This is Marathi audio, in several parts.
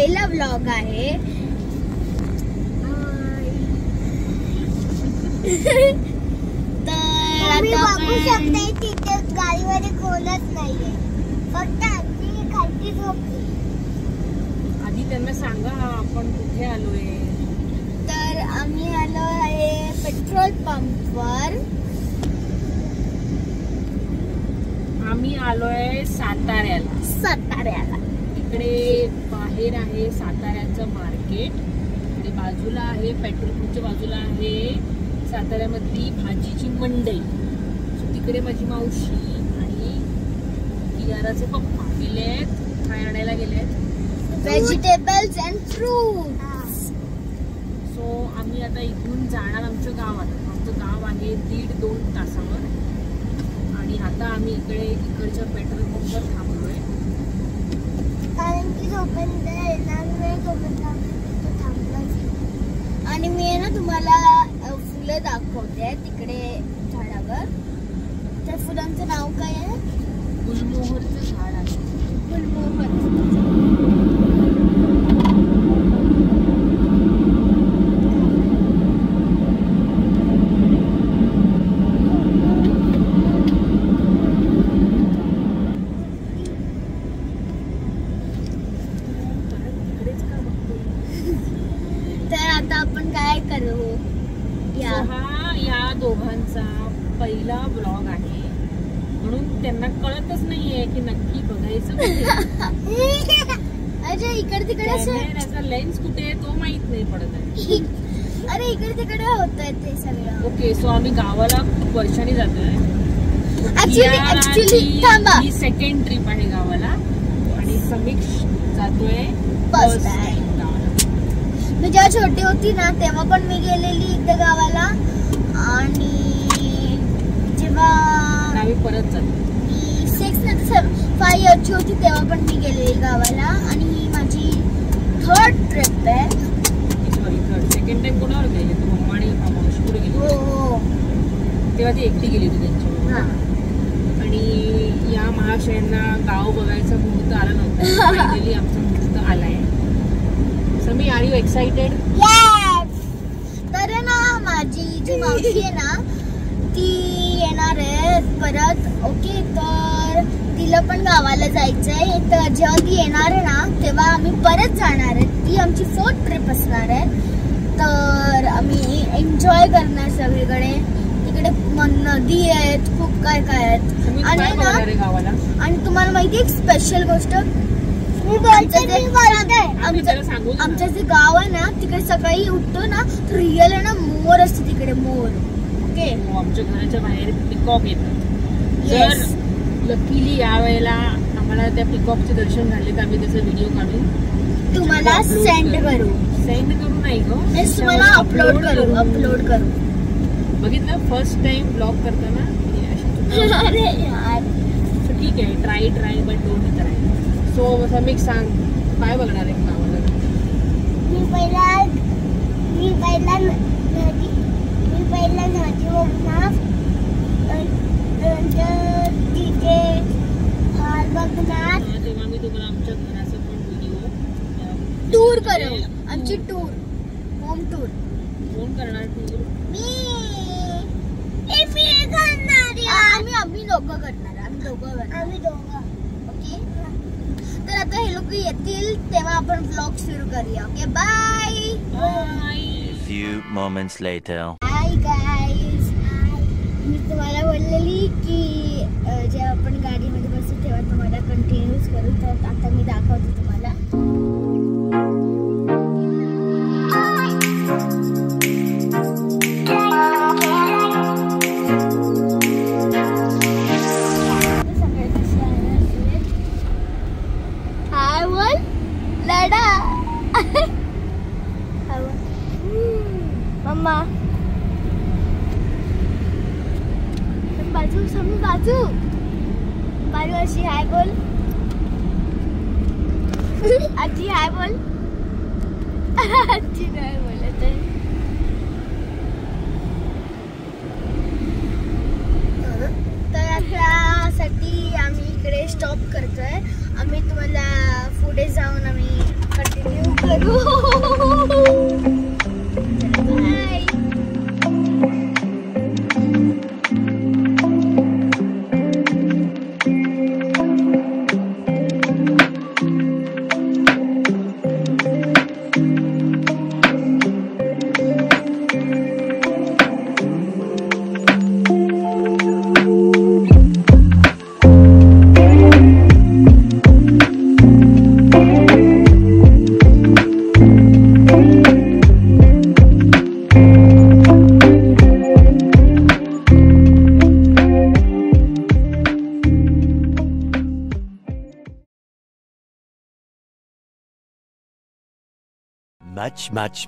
पहिला व्लॉग आहे. तर बघू शकता तिथे गाडीमध्ये कोणच नाहीये, फक्त आजी खालती झोपली. आधी त्यांना सांगा आपण कुठे आलोय. तर आम्ही आलो आहे पेट्रोल पंपवर. आम्ही आलोय साताऱ्याला. इकडे बाहेर आहे साताऱ्याचं मार्केट, इकडे बाजूला आहे पेट्रोल पंपच्या बाजूला आहे साताऱ्यामधली भाजीची मंडई. तिकडे माझी मावशी आणि कियाराचे पप्पा गेलेत, काय आणायला गेलेत, व्हेजिटेबल्स अँड फ्रूट. सो आम्ही आता इथून जाणार आमच्या गावात. आमचं गाव आहे 1.5-2 तासावर. आणि आता आम्ही इकडच्या पेट्रोल पंपवर थांबलोय, कारण की जोपर्यंत येणार नाही तोपर्यंत थांबलोच. आणि मी आहे ना तुम्हाला फुलं दाखवते तिकडे झाडावर. त्या फुलांचं नाव काय आहे? गुलमोहरचं झाड आहे. गुलमोहर. आपण काय करू? हा या दोघांचा पहिला ब्लॉग आहे, म्हणून त्यांना कळतच नाहीये की नक्की बघायचं कुठे. अरे इकडे तिकडे लेन्स कुठे आहे तो माहित नाही पडत आहे. अरे इकडे तिकडे होतंय ते सगळं. ओके, सो आम्ही गावाला खूप वर्षांनी जातोय. ऍक्च्युली थांबा, ही सेकंड ट्रिप आहे गावाला आणि समीक्ष जातोय फर्स्ट टाइम. मी जेव्हा छोटी होती ना तेव्हा पण मी गेलेली इथे गावाला, आणि जेव्हा आम्ही परत जातो 5 इयर्सची होती तेव्हा पण मी गेलेली गावाला. आणि ही माझी 3rd ट्रिप आहे. सेकंड टाइम कोणावर गेले? तू मम्मा आणि मावशी पुढे गेली. हो, तेव्हा ती एकटी गेली होती त्यांच्या. आणि या महाशयांना गाव बघायचा मुहूर्त आला नव्हता, फायनली आमचा मुहूर्त आलाय. समी, आर यू एक्साइटेड? तर ना माझी जी मावशी आहे ना ती येणार आहे परत. ओके, तर तिला पण गावाला जायचंय. तर जेव्हा ती येणार आहे ना तेव्हा आम्ही परत जाणार आहे. ती आमची 4th ट्रिप असणार आहे. तर आम्ही एन्जॉय करणार सगळीकडे. तिकडे नदी आहेत, खूप काय काय आहेत. आणि ना, आणि तुम्हाला माहिती एक स्पेशल गोष्ट, आमचं जे गाव आहे ना तिकडे सकाळी उठतो ना तर रिअल आहे ना मोर असते तिकडे, मोर. ओके, आमच्या घराच्या बाहेर पिकॉक येतात. जर लकीली या वेळेला आम्हाला त्या पिकॉकचे दर्शन झाले तर आम्ही त्याचा व्हिडिओ काढून तुम्हाला सेंड करू नाही गं, तुम्हाला अपलोड करू. बघितलं, फर्स्ट टाइम ब्लॉग करताना अरे यार, ठीक आहे, try but don't try. So Samik, सांग काय बघणार आहे गावाला? मी पहिला नदी बघणार, नंतर तिथे हॉल बघणार. तेव्हा मी तुम्हाला आमच्या घराचा पण व्हिडिओ टूर करू. आमची टूर, होम टूर. कोण करणार टूर? आम्ही दोघं करणार. आम्ही दोघं. ओके, तर आता हे लोक येतील तेव्हा आपण ब्लॉग सुरू करूया. Okay, bye. few moments later. Hi guys, मी तुम्हाला बोललेली की जेव्हा आपण गाडीमध्ये बसू तेव्हा तुम्हाला कंटिन्यूज करू. तर आता मी दाखवते तुम्हाला. हाय बोल लडा. मम्मा बाजू अशी हाय बोल. आजी हाय बोल. आजी नाही बोलत आहे. तर आतासाठी आम्ही इकडे स्टॉप करतोय. आम्ही तुम्हाला पुढे जाऊन आम्ही कंटिन्यू करू. बाय.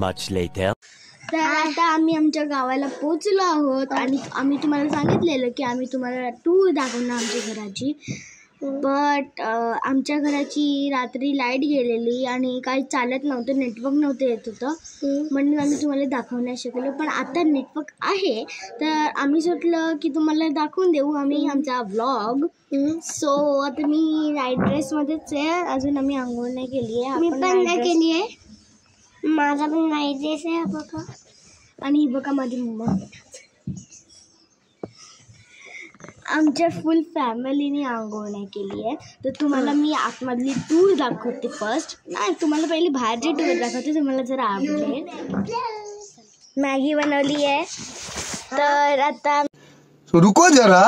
Much later. तर आता आम्ही आमच्या गावाला पोहोचलो आहोत आणि आम्ही तुम्हाला सांगितलेलं की आम्ही तुम्हाला टूर दाखवणार आमच्या घराची. बट आमच्या घराची रात्री लाईट गेलेली आणि काही चालत नव्हतं, नेटवर्क नव्हतं येत होतं, म्हणून आम्ही तुम्हाला दाखवू नाही शकलो. पण आता नेटवर्क आहे तर आम्ही सुटलं की तुम्हाला दाखवून देऊ आम्ही आमचा व्लॉग. सो आता मी नाईट ड्रेसमध्येच आहे, अजून आम्ही आंघोळ नाही केली आहे. मी पण नाही केली आहे. माझा पण नाही ड्रेस आहे बघा. आणि ही बघा माझी मम्मा. आमच्या फुल फॅमिलीने आंघोळ नाही केली आहे. तर तुम्हाला मी आतमधली टूर दाखवते फर्स्ट. नाही, तुम्हाला पहिली बाहेरची टूर दाखवते, तुम्हाला जरा आवडेल. मॅगी बनवली आहे. तर आता रुको जरा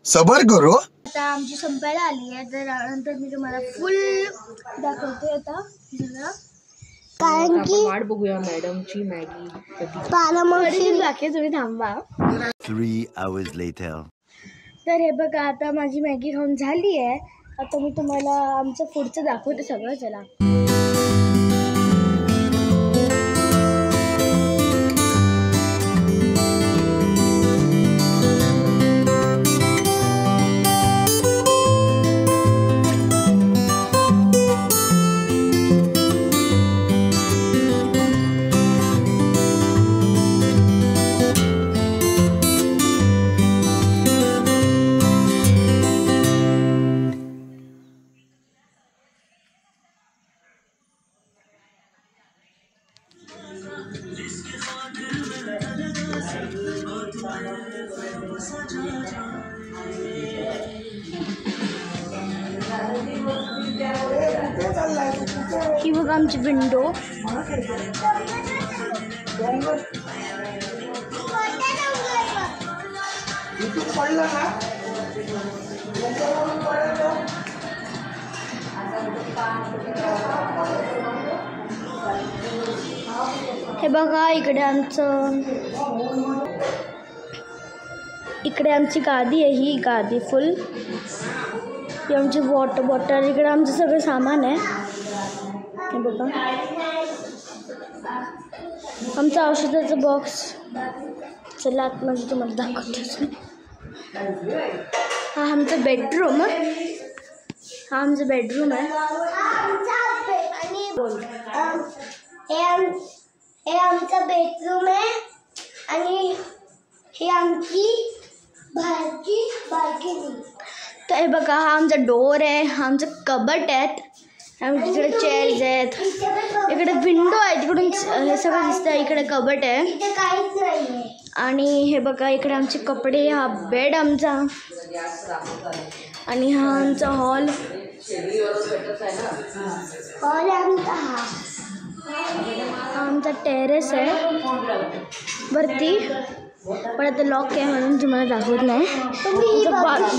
सबर करो. आता आमची संपायला आली आहे, तर नंतर मी तुम्हाला फुल दाखवते आता जरा. कारण की वाट बघूया मॅडमची मॅगी कधी. पाण्यामध्ये बाकी तुम्ही थांबा. 3 hours later. तर हे बघा आता माझी मॅगी खाऊन झाली आहे. आता मी तुम्हाला आमचं पुढचं दाखवते सगळं. चला. ही बघा आमची विंडो. हे बघा इकडे आमची गादी आहे. ही गादी फुल. ही आमची वॉटर बॉटल. इकडे आमचं सगळं सामान आहे. हे बघा आमचं औषधाचं बॉक्स. चला आतमध्ये तुम्हाला दाखवते. हा आमचा बेडरूम आहे. हे आमचा बेडरूम आहे आणि हे आमची बाहेरची बाल्कनी. तर हे बघा हा आमचा डोर आहे. हा आमचं कबट आहेत. इकडे चेअर्स आहेत. इकडे विंडो आहे. तिकडून हे सगळं दिसतं. इकडे कबट आहे. इथे काहीच नाही. आणि हे बघा इकडे आमचे कपडे. हा बेड आमचा. आणि हा आमचा हॉल. आमचा हा आमचा टेरेस आहे वरती. पण आता लॉक आहे म्हणून तुम्हाला दाखवत नाही.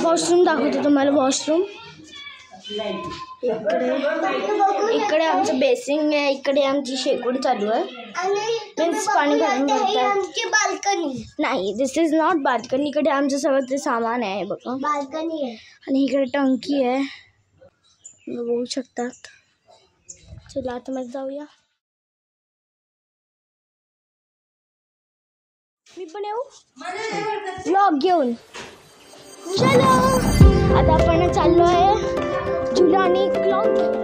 वॉशरूम दाखवते तुम्हाला. वॉशरूम इकडे आमचं बेसिंग आहे. इकडे आमची शेकोडी चालू आहे. मीन्स पाणी घालून आमची बाल्कनी नाही. दिस इज नॉट बाल्कनी. इकडे आमचं सगळं ते सामान आहे बघा. बाल्कनी आहे. आणि इकडे टंकी आहे बघू शकतात. चला आता मग जाऊया. मी पण येऊ व्लॉग घेऊन. चलो आता आपण चाललो आहे जुलानी क्लॉक.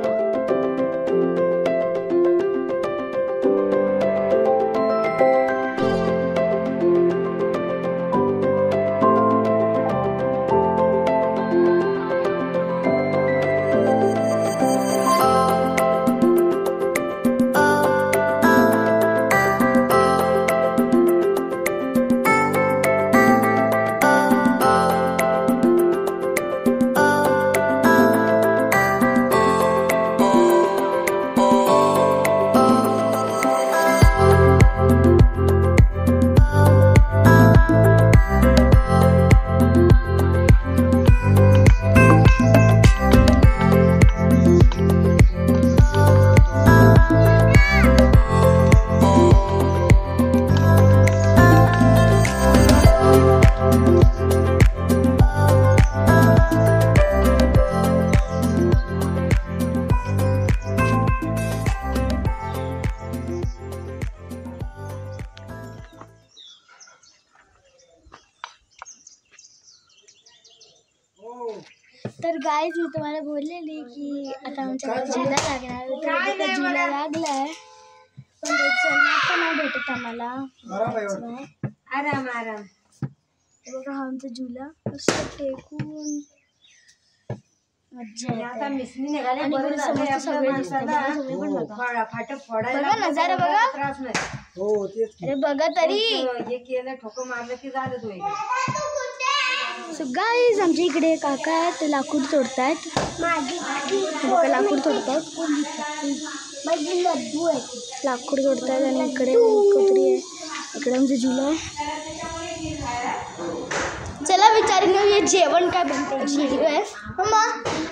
तर गाईज मी तुम्हाला बोललेली की आता आमच्याकडे झुला लागणार तर झुला लागलाय पण आता नाही भेटत आम्हाला. आराम आराम. बघा हा आमचा झुला असं टेकून मज्जा आता मिसनी निघाले आणि बरं झालं समोरचं आपल्या सगळे माणसाला दिसतं. तुम्ही पण बघा. फाटक फोडायला बघा नजारा बघा. त्रास नाही. अरे बघा तरी. हे केलं ठोकं मारलं की झालं तो एक. सो गाईज आमच्या इकडे काका आहेत ते लाकूड तोडतायत. बघा लाकूड तोडतात. लाकूड तोडतायत आणि इकडे कोपरी आहे. इकडे आमचं झुला आहे. चला विचारून घेऊया जेवण काय बनतंय. मम्मा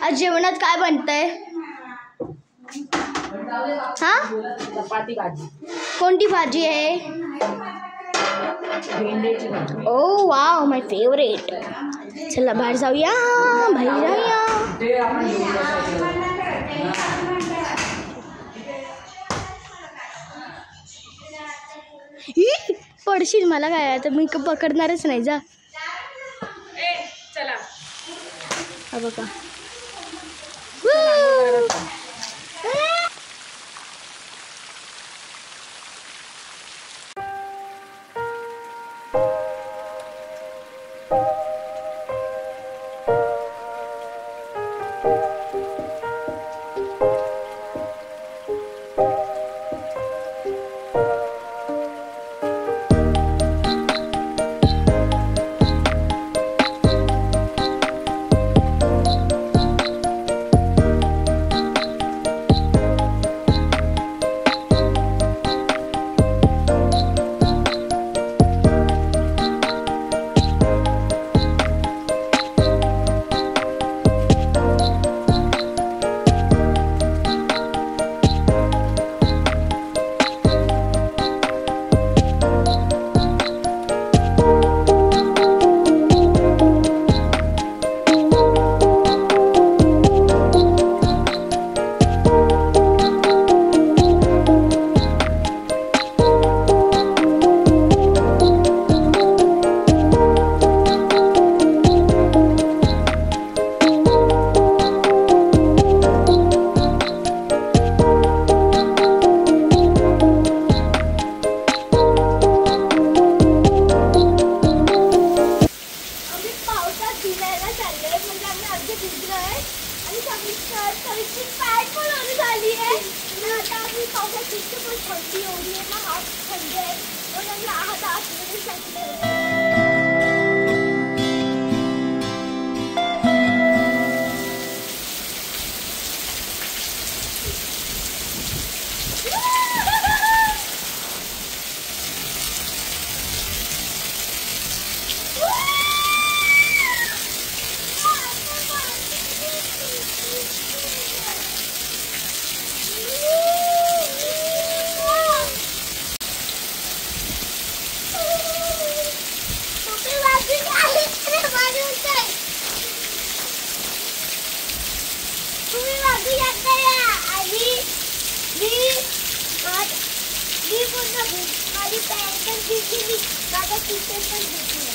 आज जेवणात काय बनतंय. हा चपाती भाजी. कोणती भाजी आहे. भेंड्याची भाजी. ओ वाव माय फेवरेट. चला बाहेर जाऊया. बाहेर जाऊया. ते आपण घेऊन पडशील मला काय आता मी पकडणारच नाही जा. चला हा बघा माझी पॅन्ट पण घेतली, माझा टी-शर्ट पण घेतली.